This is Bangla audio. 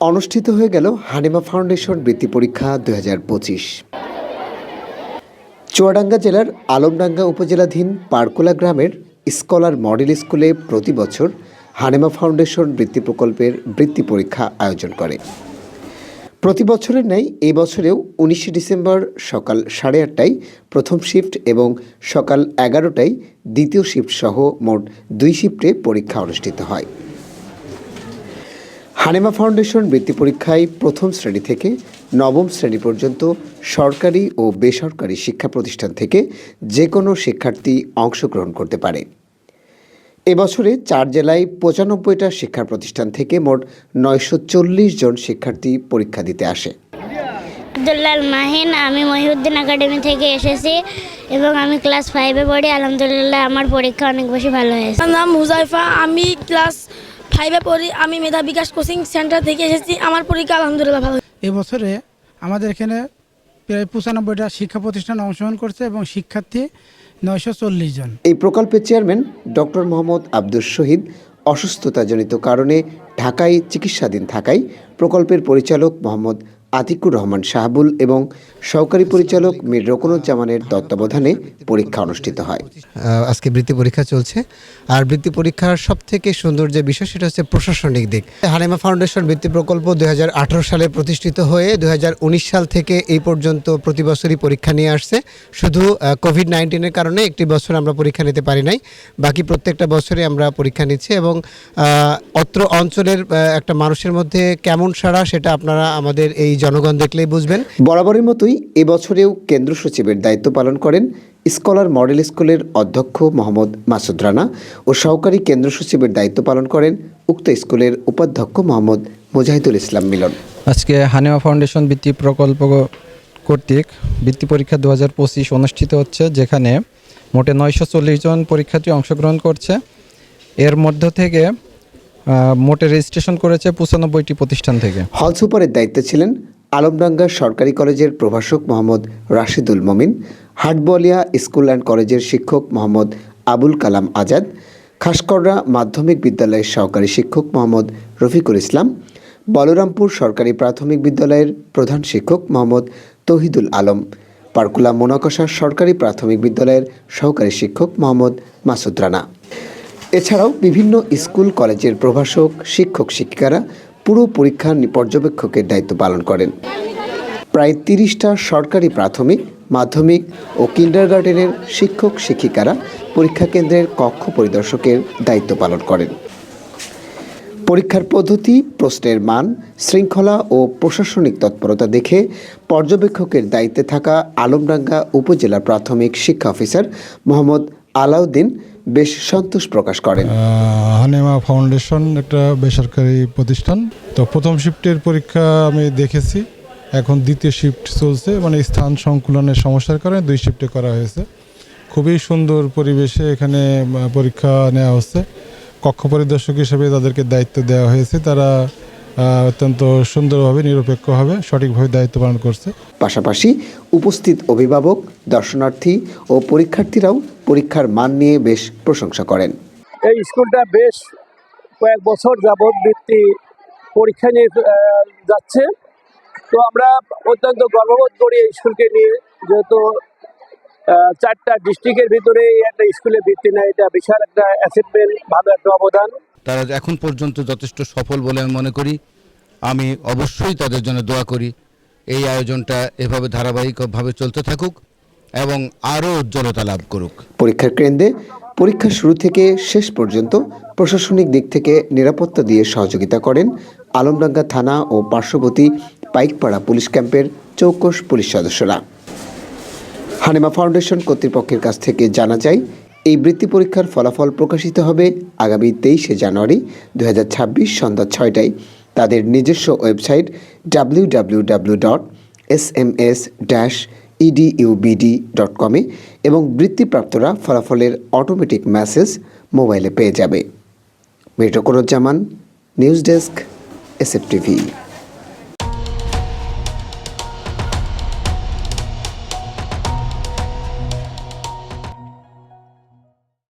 অনুষ্ঠিত হয়ে গেল হানিমা ফাউন্ডেশন বৃত্তি পরীক্ষা 2025। চুয়াডাঙ্গা জেলার আলমডাঙ্গা উপজেলাধীন পারকুলা গ্রামের স্কলার মডেল স্কুলে প্রতি বছর হানিমা ফাউন্ডেশন বৃত্তি প্রকল্পের বৃত্তি পরীক্ষা আয়োজন করে। প্রতি বছরের ন্যায় এই বছরেও 19 ডিসেম্বর সকাল 8:30টায় প্রথম শিফট এবং সকাল 11টায় দ্বিতীয় শিফট সহ মোট 2 শিফটে পরীক্ষা অনুষ্ঠিত হয়। হানিমা ফাউন্ডেশন বৃত্তি পরীক্ষায় প্রথম শ্রেণী থেকে নবম শ্রেণী পর্যন্ত সরকারি ও বেসরকারি শিক্ষা প্রতিষ্ঠান থেকে যে কোনো শিক্ষার্থী অংশগ্রহণ করতে পারে। এবছরে 4 জেলায় 95টা শিক্ষা প্রতিষ্ঠান থেকে মোট 940 জন শিক্ষার্থী পরীক্ষা দিতে আসে। আব্দুল্লাহ মাহিন, আমি মহিউদ্দিন একাডেমি থেকে এসেছি এবং আমি ক্লাস 5-এ পড়ি। আলহামদুলিল্লাহ আমার পরীক্ষা অনেক বেশি ভালো হয়েছে। আমার নাম হুজাইফা, আমি ক্লাস 5-এ পড়ি। আমি মেধা বিকাশ কোচিং সেন্টার থেকে এসেছি। আমার পরীক্ষা আলহামদুলিল্লাহ ভালো। এবছরে আমাদের এখানে প্রায় 95টা শিক্ষা প্রতিষ্ঠান অংশগ্রহণ করছে এবং শিক্ষার্থী 940 জন। এই প্রকল্পের চেয়ারম্যান ডক্টর মোহাম্মদ আব্দুল শহীদ অসুস্থতাজনিত কারণে ঢাকায় চিকিৎসাধীন থাকায় প্রকল্পের পরিচালক মোহাম্মদ আতিকুর রহমান শাহাবুল এবং সহকারী পরিচালক মীর রকুনুজ্জামানের তত্ত্বাবধানে পরীক্ষা অনুষ্ঠিত হয়। আজকে বৃত্তি পরীক্ষা চলছে, আর বৃত্তি পরীক্ষার সবথেকে সুন্দর যে বিষয় সেটা হচ্ছে প্রশাসনিক দিক। হানিমা ফাউন্ডেশন বৃত্তি প্রকল্প 2018 সালে প্রতিষ্ঠিত হয়ে 2019 সাল থেকে এই পর্যন্ত প্রতি বছরই পরীক্ষা নিয়ে আসছে। শুধু কোভিড-19-এর কারণে একটি বছর আমরা পরীক্ষা নিতে পারি নাই, বাকি প্রত্যেকটা বছরে আমরা পরীক্ষা নিচ্ছি এবং অত্র অঞ্চলের একটা মানুষের মধ্যে কেমন সাড়া সেটা আপনারা আমাদের এই জনগণ দেখলেই বুঝবেন। বরাবরের মতোই এবছরেও কেন্দ্র সচিবের দায়িত্ব পালন করেন স্কলার মডেল স্কুলের অধ্যক্ষ মোহাম্মদ মাসুদ রানা ও সহকারী কেন্দ্র সচিবের দায়িত্ব পালন করেন উক্ত স্কুলের উপাধ্যক্ষ মোহাম্মদ মুজাহিদুল ইসলাম মিলন। আজকে হানিমা ফাউন্ডেশন বৃত্তি প্রকল্প কর্তৃক বৃত্তি পরীক্ষা 2025 অনুষ্ঠিত হচ্ছে, যেখানে মোটে 940 জন পরীক্ষার্থী অংশগ্রহণ করছে। এর মধ্য থেকে মোটে রেজিস্ট্রেশন করেছে 95টি প্রতিষ্ঠান থেকে। হল সুপারের দায়িত্বে ছিলেন আলমডাঙ্গা সরকারি কলেজের প্রভাষক মোহাম্মদ রাশিদুল মমিন, হাটবোয়ালিয়া স্কুল অ্যান্ড কলেজের শিক্ষক মোহাম্মদ আবুল কালাম আজাদ, খাসকররা মাধ্যমিক বিদ্যালয়ের সহকারী শিক্ষক মোহাম্মদ রফিকুল ইসলাম, বলরামপুর সরকারি প্রাথমিক বিদ্যালয়ের প্রধান শিক্ষক মোহাম্মদ তৌহিদুল আলম, পারকুলা মোনাকষা সরকারি প্রাথমিক বিদ্যালয়ের সহকারী শিক্ষক মোহাম্মদ মাসুদ রানা। এছাড়াও বিভিন্ন স্কুল কলেজের প্রভাষক, শিক্ষক শিক্ষিকারা পুরো পরীক্ষা পর্যবেক্ষকের দায়িত্ব পালন করেন। প্রায় 30টা সরকারি প্রাথমিক, মাধ্যমিক ও কিন্ডারগার্টেনের শিক্ষক শিক্ষিকারা পরীক্ষা কেন্দ্রের কক্ষ পরিদর্শকের দায়িত্ব পালন করেন। পরীক্ষার পদ্ধতি, প্রশ্নের মান, শৃঙ্খলা ও প্রশাসনিক তৎপরতা দেখে পর্যবেক্ষকের দায়িত্বে থাকা আলমডাঙ্গা উপজেলা প্রাথমিক শিক্ষা অফিসার মোহাম্মদ আলাউদ্দিন বেশ সন্তোষ প্রকাশ করেন। হানিমা ফাউন্ডেশন একটা বেসরকারি প্রতিষ্ঠান, তো প্রথম শিফটের পরীক্ষা আমি দেখেছি, এখন দ্বিতীয় শিফট চলছে, মানে স্থান সংকুলনের সমস্যার কারণে 2 শিফটে করা হয়েছে। খুবই সুন্দর পরিবেশে এখানে পরীক্ষা নেওয়া হচ্ছে। কক্ষ পরিদর্শক হিসেবে তাদেরকে দায়িত্ব দেওয়া হয়েছে, তারা অত্যন্ত সুন্দরভাবে, নিরপেক্ষভাবে, সঠিকভাবে দায়িত্ব পালন করছে। পাশাপাশি উপস্থিত অভিভাবক, দর্শনার্থী ও পরীক্ষার্থীরাও পরীক্ষার মান নিয়ে বেশ প্রশংসা করেন। এই স্কুলটা বেশ কয়েক বছর যাবৎ বৃত্তি পরীক্ষা নিয়ে যাচ্ছে, তো আমরা অত্যন্ত গর্ববোধ করি এই স্কুলকে নিয়ে, যেহেতু 4টা ডিস্ট্রিক্টের ভিতরে একটা স্কুলে বৃত্তি নেয়, এটা বিশাল একটা অ্যাচিভমেন্ট, ভালো একটা অবদান। তারা এখন পর্যন্ত যথেষ্ট সফল বলে আমি মনে করি। আমি অবশ্যই তাদের জন্য দোয়া করি এই আয়োজনটা এভাবে ধারাবাহিকভাবে চলতে থাকুক এবং আরও উজ্জ্বলতা লাভ করুক। পরীক্ষার কেন্দ্রে পরীক্ষা শুরু থেকে শেষ পর্যন্ত প্রশাসনিক দিক থেকে নিরাপত্তা দিয়ে সহযোগিতা করেন আলমডাঙ্গা থানা ও পার্শ্ববর্তী পাইকপাড়া পুলিশ ক্যাম্পের চৌকস পুলিশ সদস্যরা। হানিমা ফাউন্ডেশন কর্তৃপক্ষের কাছ থেকে জানা যায়, এই বৃত্তি পরীক্ষার ফলাফল প্রকাশিত হবে আগামী 23শে জানুয়ারি 2026 সন্ধ্যা 6টায় তাদের নিজস্ব ওয়েবসাইট www.sms-edubd.com এবং বৃত্তিপ্রাপ্তরা ফলাফলের অটোমেটিক মেসেজ মোবাইলে পেয়ে যাবে। Mir Rokunuzzaman, news desk, SF TV.